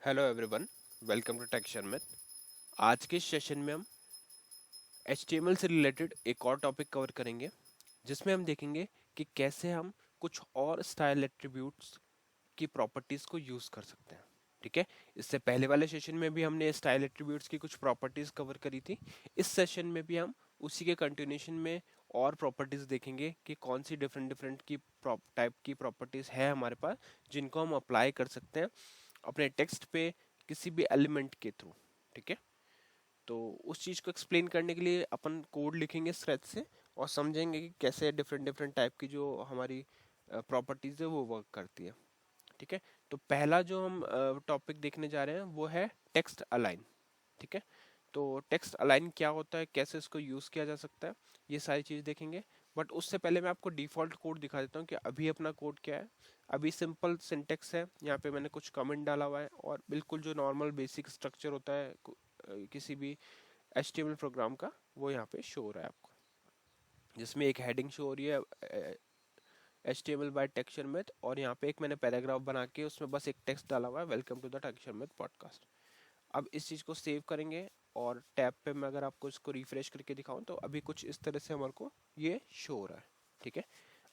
Hello everyone, welcome to texture में। आज के सेशन में हम HTML से रिलेटेड एक और टॉपिक कवर करेंगे, जिसमें हम देखेंगे कि कैसे हम कुछ और स्टाइल एट्रीब्यूट्स की प्रॉपर्टीज को यूज कर सकते हैं। ठीक है। इससे पहले वाले सेशन में भी हमने स्टाइल एट्रीब्यूट्स की कुछ प्रॉपर्टीज कवर करी थी। इस सेशन में भी हम उसी के कंटिन्यूशन में और प्रॉपर्टीज देखेंगे कि कौन सी डिफरेंट डिफरेंट की टाइप की प्रॉपर्टीज है हमारे पास, जिनको हम अप्लाई कर सकते हैं अपने टेक्स्ट पे किसी भी एलिमेंट के थ्रू। ठीक है। तो उस चीज को एक्सप्लेन करने के लिए अपन कोड लिखेंगे स्क्रैच से और समझेंगे कि कैसे डिफरेंट डिफरेंट टाइप की जो हमारी प्रॉपर्टीज है वो वर्क करती है। ठीक है। तो पहला जो हम टॉपिक देखने जा रहे हैं वो है टेक्स्ट अलाइन। ठीक है। तो टेक्स्ट अलाइन क्या होता है, कैसे इसको यूज किया जा सकता है, ये सारी चीज देखेंगे। बट उससे पहले मैं आपको डिफॉल्ट कोड दिखा देता हूँ कि अभी अपना कोड क्या है। अभी सिंपल सिंटेक्स है, यहाँ पे मैंने कुछ कमेंट डाला हुआ है और बिल्कुल जो नॉर्मल बेसिक स्ट्रक्चर होता है किसी भी HTML प्रोग्राम का, वो यहाँ पे शो हो रहा है आपको, जिसमें एक हेडिंग शो हो रही है HTML बाय टेक्सचर मेथ, और यहाँ पे एक मैंने पैराग्राफ बना के उसमें बस एक टेक्स्ट डाला हुआ है, welcome to the texture math podcast. अब इस चीज़ को सेव करेंगे और टैब पे मैं अगर आपको इसको रिफ्रेश करके दिखाऊं तो अभी कुछ इस तरह से हमारे को ये शो हो रहा है। ठीक है।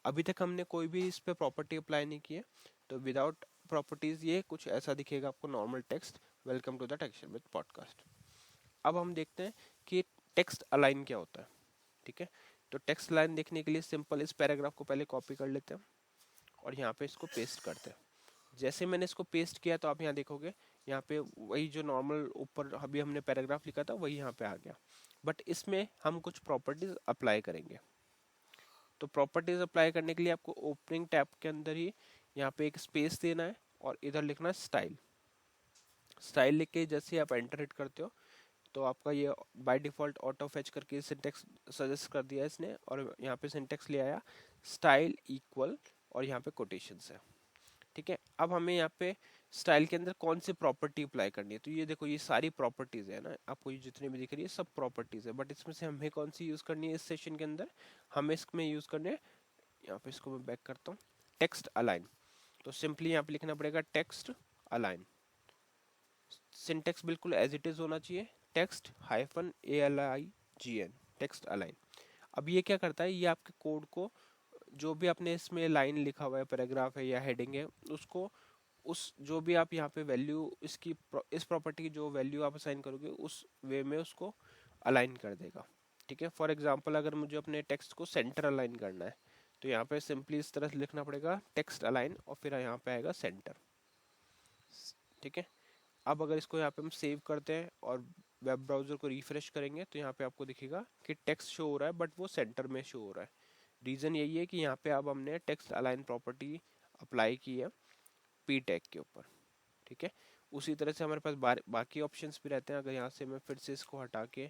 अभी तक हमने कोई भी इस पे प्रॉपर्टी अप्लाई नहीं की है, तो विदाउट प्रॉपर्टीज ये कुछ ऐसा दिखेगा आपको, normal text, welcome to the texture with podcast. अब हम देखते हैं कि टेक्स्ट अलाइन क्या होता है। ठीक है। तो टेक्स्ट लाइन देखने के लिए सिंपल इस पैराग्राफ को पहले कॉपी कर लेते हैं और यहाँ पे इसको पेस्ट करते हैं। जैसे मैंने इसको पेस्ट किया तो आप यहाँ देखोगे, यहाँ पे वही जो नॉर्मल ऊपर अभी हमने पैराग्राफ लिखा था वही यहाँ पे आ गया। बट इसमें हम कुछ प्रॉपर्टीज अप्लाई करेंगे। तो प्रॉपर्टीज अप्लाई करने के लिए आपको ओपनिंग टैब के अंदर ही यहाँ पे एक स्पेस देना है और इधर लिखना है स्टाइल। स्टाइल लिख के जैसे आप एंटर हिट करते हो तो आपका ये बाय डिफॉल्ट ऑटो फेच करके सिंटेक्स सजेस्ट कर दिया इसने, और यहाँ पे सिंटेक्स ले आया स्टाइल इक्वल, और यहाँ पे कोटेशंस है। ठीक है। अब हमें यहाँ पे स्टाइल के अंदर कौन सी प्रॉपर्टी अप्लाई करनी है, तो ये देखो ये सारी प्रॉपर्टीज है ना, आपको ये जितनी भी दिख रही है सब प्रॉपर्टीज है, बट इसमें से हमें कौन सी यूज करनी है इस सेशन के अंदर, हमें इसमें यूज करने है, यहाँ पे इसको मैं बैक करता हूँ, टेक्स्ट अलाइन। तो सिंपली यहाँ पे लिखना पड़ेगा टेक्स्ट अलाइन। सिंटेक्स बिल्कुल एज इट इज होना चाहिए, text hyphen ALIGN, text align. अब ये क्या करता है, ये आपके कोड को जो भी आपने इसमें लाइन लिखा हुआ है, पैराग्राफ है या हेडिंग है, उसको उस जो भी आप यहाँ पे वैल्यू इसकी इस प्रॉपर्टी की जो वैल्यू आप असाइन करोगे उस वे में उसको अलाइन कर देगा। ठीक है। फॉर एग्जांपल अगर मुझे अपने टेक्स्ट को सेंटर अलाइन करना है तो यहाँ पे सिंपली इस तरह से लिखना पड़ेगा टेक्स्ट अलाइन और फिर यहाँ पे आएगा सेंटर। ठीक है। अब अगर इसको यहाँ पे हम सेव करते हैं और वेब ब्राउजर को रिफ्रेश करेंगे तो यहाँ पे आपको दिखेगा कि टेक्स्ट शो हो रहा है बट वो सेंटर में शो हो रहा है। रीजन यही है कि यहाँ पे अब हमने टेक्स्ट अलाइन प्रॉपर्टी अप्लाई की है पी टैग के ऊपर। ठीक है। उसी तरह से हमारे पास बाकी ऑप्शंस भी रहते हैं। अगर यहाँ से मैं फिर से इसको हटा के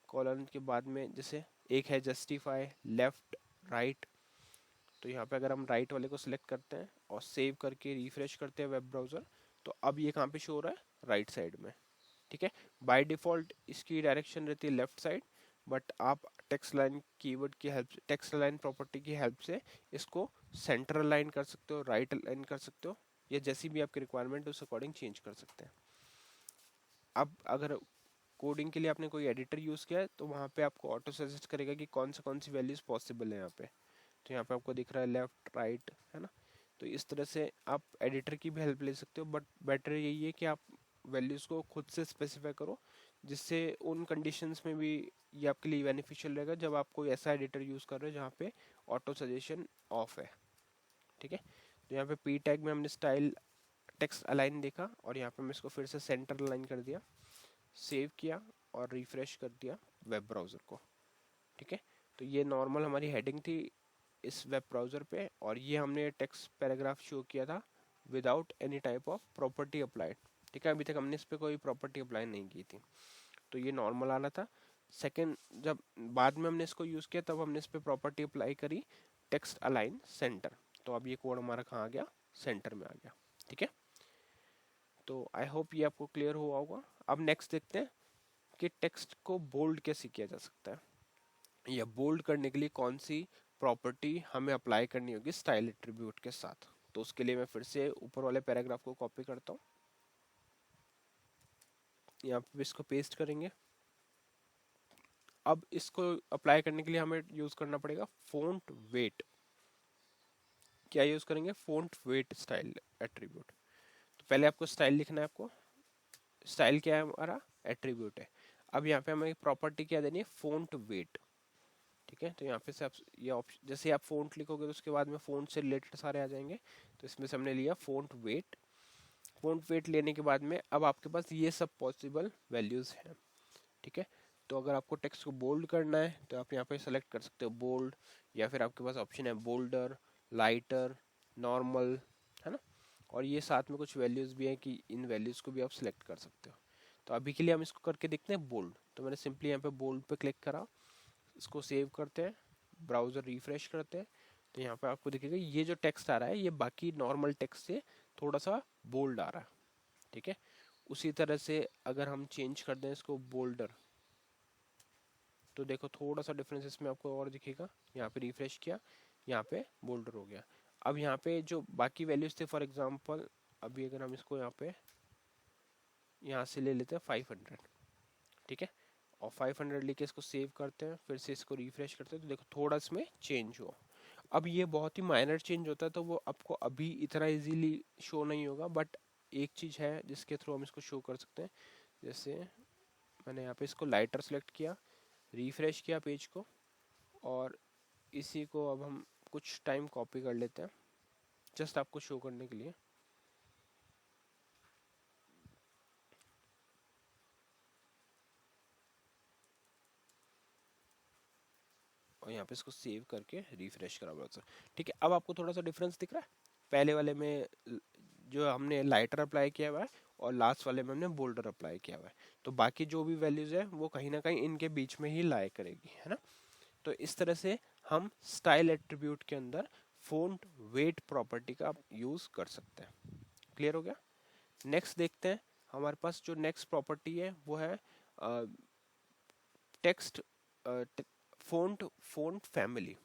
कॉलन के बाद में जैसे एक है जस्टिफाई लेफ्ट राइट, तो यहाँ पे अगर हम राइट वाले को सिलेक्ट करते हैं और सेव करके रिफ्रेश करते हैं वेब ब्राउजर, तो अब ये कहाँ पे शो हो रहा है, राइट साइड में। ठीक है। बाय डिफॉल्ट इसकी डायरेक्शन रहती है लेफ्ट साइड, बट आप टेक्स्ट लाइन कीवर्ड की हेल्प से, टेक्स्ट लाइन प्रॉपर्टी की हेल्प से इसको सेंटर अलाइन कर सकते हो, राइट अलाइन कर सकते हो, या जैसी भी आपकी रिक्वायरमेंट है उस अकॉर्डिंग चेंज कर सकते हैं। अब अगर कोडिंग के लिए आपने कोई एडिटर यूज किया है तो वहाँ पे आपको ऑटो सजेस्ट करेगा कि कौन सी वैल्यूज पॉसिबल है यहाँ पे। तो यहाँ पे आपको दिख रहा है लेफ्ट राइट, है ना। तो इस तरह से आप एडिटर की भी हेल्प ले सकते हो, बट बेटर यही है कि आप वैल्यूज को खुद से स्पेसिफाई करो, जिससे उन कंडीशंस में भी ये आपके लिए बेनिफिशियल रहेगा जब आप कोई ऐसा एडिटर यूज कर रहे हो जहाँ पे ऑटो सजेशन ऑफ है। ठीक है। तो यहाँ पे पी टैग में हमने स्टाइल टेक्स्ट अलाइन देखा और यहाँ पे मैं इसको फिर से सेंटर अलाइन कर दिया, सेव किया और रिफ्रेश कर दिया वेब ब्राउज़र को। ठीक है। तो ये नॉर्मल हमारी हेडिंग थी इस वेब ब्राउज़र पे, और ये हमने टेक्स्ट पैराग्राफ शो किया था without any type of property applied. ठीक है। अभी तक हमने इस पर कोई प्रॉपर्टी अप्लाई नहीं की थी, तो ये नॉर्मल आ रहा था। सेकेंड, जब बाद में हमने इसको यूज़ किया तब हमने इस पर प्रॉपर्टी अप्लाई करी टेक्स्ट अलाइन सेंटर, तो अब ये कोड हमारा कहाँ आ गया, सेंटर में आ गया। ठीक है। तो आई होप ये आपको क्लियर हुआ होगा। अब नेक्स्ट देखते हैं कि टेक्स्ट को बोल्ड कैसे किया जा सकता है, या बोल्ड करने के लिए कौन सी प्रॉपर्टी हमें अप्लाई करनी होगी स्टाइल एट्रीब्यूट के साथ। तो उसके लिए मैं फिर से ऊपर वाले पैराग्राफ को कॉपी करता हूँ यहाँ पे इसको पेस्ट करेंगे। अब इसको अप्लाई करने के लिए हमें यूज करना पड़ेगा फ़ॉन्ट वेट। क्या यूज करेंगे? Font weight style attribute. तो पहले आपको स्टाइल लिखना है। आपको स्टाइल क्या है? हमारा एट्रीब्यूट है। अब यहाँ पे हमें प्रॉपर्टी क्या देनी है? Font weight. ठीक है, तो यहाँ पे से आप ये ऑप्शन, जैसे आप फ़ॉन्ट लिखोगे तो उसके बाद में फ़ॉन्ट से रिलेटेड सारे आ जाएंगे। तो इसमें से हमने लिया फ़ॉन्ट वेट। फ़ॉन्ट वेट लेने के बाद में अब आपके पास ये सब पॉसिबल वैल्यूज़ हैं। ठीक है, तो अगर आपको टेक्स्ट को बोल्ड करना है तो आप यहाँ पे सेलेक्ट कर सकते हो बोल्ड, या फिर आपके पास ऑप्शन है बोल्डर, लाइटर, नॉर्मल, है ना। और ये साथ में कुछ वैल्यूज़ भी हैं कि इन वैल्यूज़ को भी आप सिलेक्ट कर सकते हो। तो अभी के लिए हम इसको करके देखते हैं बोल्ड। तो मैंने सिंपली यहाँ पे बोल्ड पे क्लिक करा, इसको सेव करते हैं, ब्राउज़र रिफ्रेश करते हैं। तो यहाँ पे आपको दिखेगा ये जो टेक्स्ट आ रहा है ये बाकी नॉर्मल टेक्स्ट से थोड़ा सा बोल्ड आ रहा है। ठीक है, उसी तरह से अगर हम चेंज कर दें इसको बोल्डर, तो देखो थोड़ा सा डिफरेंस इसमें आपको और दिखेगा। यहाँ पे रिफ्रेश किया, यहाँ पे बोल्डर हो गया। अब यहाँ पे जो बाकी वैल्यूज थे, फॉर एग्जांपल अभी अगर हम इसको यहाँ से ले लेते हैं 500। ठीक है, और 500 लेके इसको सेव करते हैं, फिर से इसको रिफ्रेश करते हैं, तो देखो थोड़ा इसमें चेंज हुआ। अब ये बहुत ही माइनर चेंज होता है तो वो आपको अभी इतना इजीली शो नहीं होगा, बट एक चीज़ है जिसके थ्रू हम इसको शो कर सकते हैं। जैसे मैंने यहाँ पे इसको लाइटर सेलेक्ट किया, रिफ्रेश किया पेज को, और इसी को अब हम कुछ टाइम कॉपी कर लेते हैं जस्ट आपको शो करने के लिए। और यहाँ पे इसको सेव करके रिफ्रेश करा ब्राउज़र। ठीक है, अब आपको थोड़ा सा डिफरेंस दिख रहा है। पहले वाले में जो हमने लाइटर अप्लाई किया हुआ है और लास्ट वाले में हमने बोल्डर अप्लाई किया हुआ है। तो बाकी जो भी वैल्यूज है वो कहीं ना कहीं इनके बीच में ही लाई करेगी, है ना। तो इस तरह से हम स्टाइल एट्रीब्यूट के अंदर फ़ॉन्ट वेट प्रॉपर्टी का यूज़ कर सकते हैं। क्लियर हो गया? नेक्स्ट देखते हैं, हमारे पास जो नेक्स्ट प्रॉपर्टी है वो है टेक्स्ट फ़ॉन्ट फ़ॉन्ट फैमिली।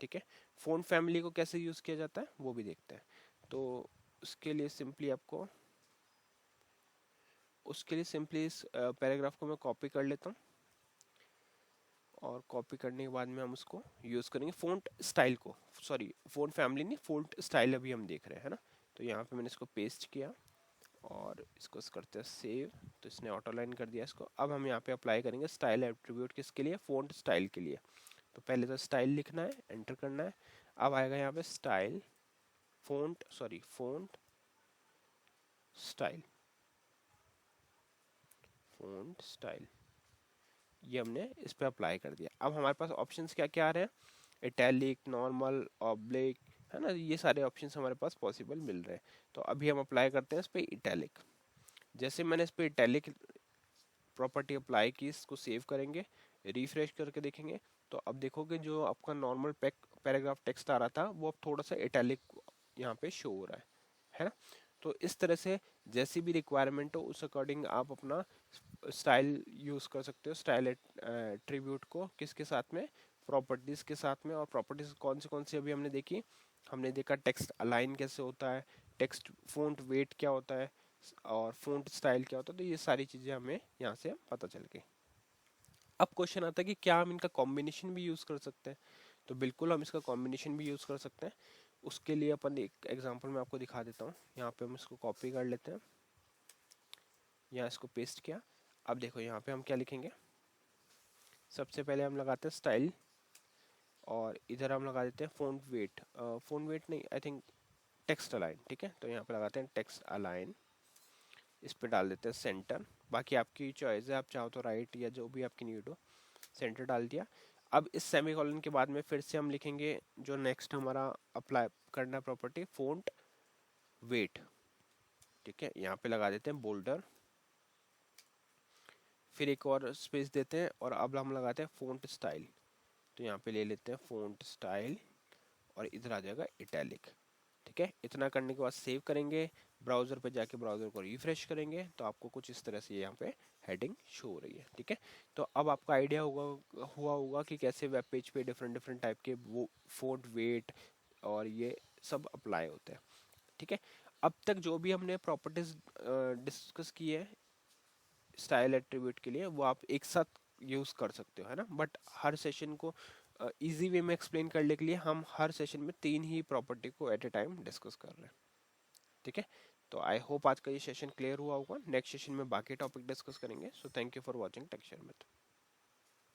ठीक है, फ़ॉन्ट फैमिली को कैसे यूज़ किया जाता है वो भी देखते हैं। तो उसके लिए सिंपली आपको इस पैराग्राफ को मैं कॉपी कर लेता हूँ, और कॉपी करने के बाद में हम उसको यूज़ करेंगे फ़ॉन्ट स्टाइल को, सॉरी फ़ॉन्ट फैमिली नहीं, फ़ॉन्ट स्टाइल अभी हम देख रहे हैं, है ना। तो यहाँ पे मैंने इसको पेस्ट किया और इसको करते हैं सेव। तो इसने ऑटो लाइन कर दिया इसको। अब हम यहाँ पे अप्लाई करेंगे स्टाइल एट्रीब्यूट किसके लिए? फ़ॉन्ट स्टाइल के लिए। तो पहले तो स्टाइल लिखना है, एंटर करना है। अब आएगा यहाँ पे style font style, font style, ये हमने इस पे अप्लाई कर दिया। अब हमारे पास ऑप्शंस क्या क्या आ रहे हैं? इटैलिक, नॉर्मल, ऑब्लिक, है ना, ये सारे ऑप्शंस हमारे पास पॉसिबल मिल रहे हैं। तो अभी हम अप्लाई करते हैं इस पे इटैलिक। जैसे मैंने इस पे इटैलिक प्रॉपर्टी अप्लाई की, इसको सेव करेंगे, रिफ्रेश करके देखेंगे, तो अब देखोगे जो आपका नॉर्मल पैराग्राफ टेक्स्ट आ रहा था वो अब थोड़ा सा इटैलिक यहाँ पे शो हो रहा है ना। तो इस तरह से जैसी भी रिक्वायरमेंट हो उस अकॉर्डिंग आप अपना स्टाइल यूज़ कर सकते हो। स्टाइल एट्रीब्यूट को किसके साथ में? प्रॉपर्टीज़ के साथ में। और प्रॉपर्टीज़ कौन सी अभी हमने देखी? हमने देखा टेक्स्ट अलाइन कैसे होता है, टेक्स्ट फ़ॉन्ट वेट क्या होता है, और फ़ॉन्ट स्टाइल क्या होता है। तो ये सारी चीज़ें हमें यहाँ से पता चल गई। अब क्वेश्चन आता है कि क्या हम इनका कॉम्बिनेशन भी यूज़ कर सकते हैं? तो बिल्कुल हम इसका कॉम्बिनेशन भी यूज़ कर सकते हैं। उसके लिए अपन एक एग्जांपल मैं आपको दिखा देता हूँ। यहाँ पे हम इसको कॉपी कर लेते हैं, यहाँ इसको पेस्ट किया। अब देखो यहाँ पे हम क्या लिखेंगे? सबसे पहले हम लगाते हैं स्टाइल, और इधर हम लगा देते हैं फ़ॉन्ट वेट नहीं, आई थिंक टेक्स्ट अलाइन। ठीक है, तो यहाँ पे लगाते हैं टेक्स्ट अलाइन, इस पे डाल देते हैं सेंटर। बाकी आपकी चॉइस है, आप चाहो तो राइट या जो भी आपकी नीड हो। सेंटर डाल दिया। अब इस सेमीकोलन के बाद में फिर से हम लिखेंगे जो नेक्स्ट हमारा अप्लाई करना प्रॉपर्टी, फ़ॉन्ट वेट। ठीक है, यहाँ पे लगा देते हैं बोल्डर, फिर एक और स्पेस देते हैं, और अब हम लगाते हैं फ़ॉन्ट स्टाइल। तो यहाँ पे ले लेते हैं फ़ॉन्ट स्टाइल, और इधर आ जाएगा इटैलिक। ठीक है, इतना करने के बाद सेव करेंगे, ब्राउज़र पे जाके ब्राउज़र को रिफ्रेश करेंगे, तो आपको कुछ इस तरह से यहाँ पे हेडिंग शो हो रही है। ठीक है, तो अब आपको आइडिया हुआ होगा कि कैसे वेब पेज पे डिफरेंट डिफरेंट टाइप के वो फ़ॉन्ट वेट और ये सब अप्लाई होते हैं। ठीक है, अब तक जो भी हमने प्रॉपर्टीज डिस्कस की है स्टाइल एट्रीब्यूट के लिए वो आप एक साथ यूज कर सकते हो, है ना। बट हर सेशन को इजी वे में एक्सप्लेन करने के लिए हम हर सेशन में 3 ही प्रॉपर्टी को एट ए टाइम डिस्कस कर रहे हैं, ठीक है। तो आई होप आज का ये सेशन क्लियर हुआ होगा। नेक्स्ट सेशन में बाकी टॉपिक डिस्कस करेंगे। So thank you for watching texture में।